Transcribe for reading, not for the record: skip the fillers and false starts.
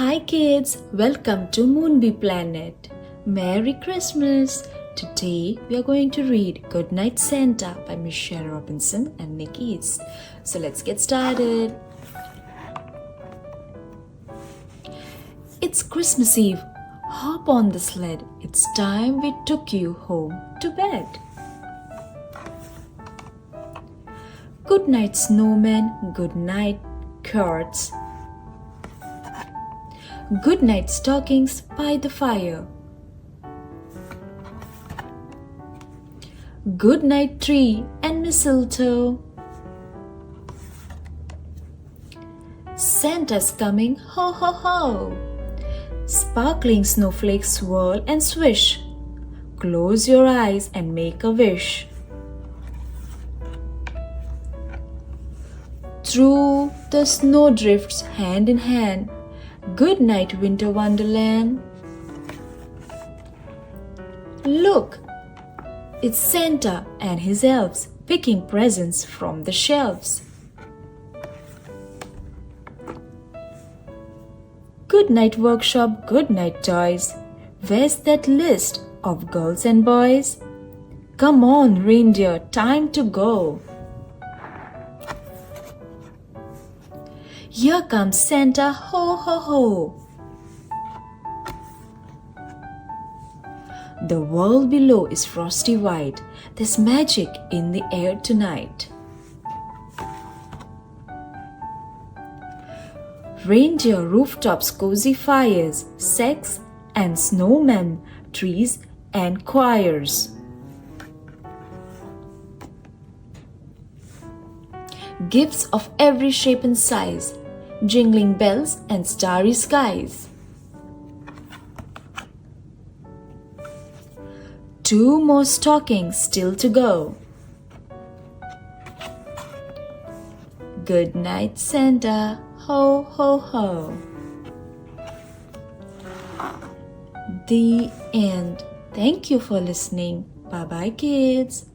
Hi kids, welcome to Moonbee Planet. Merry Christmas! Today we are going to read Goodnight Santa by Michelle Robinson and Nick East. So let's get started. It's Christmas Eve. Hop on the sled. It's time we took you home to bed. Good night, snowman. Good night, cards. Good night, stockings by the fire. Good night, tree and mistletoe. Santa's coming, ho ho ho. Sparkling snowflakes swirl and swish. Close your eyes and make a wish. Through the snowdrifts hand in hand. Good night, winter wonderland. Look, it's Santa and his elves picking presents from the shelves. Good night, workshop, good night, toys. Where's that list of girls and boys? Come on, reindeer, time to go. Here comes Santa, ho ho ho. The world below is frosty white. There's magic in the air tonight. Reindeer, rooftops, cozy fires, sex and snowmen, trees and choirs. Gifts of every shape and size, jingling bells and starry skies. 2 more stockings still to go. Good night, Santa, ho ho ho. The end. Thank you for listening. Bye bye, kids.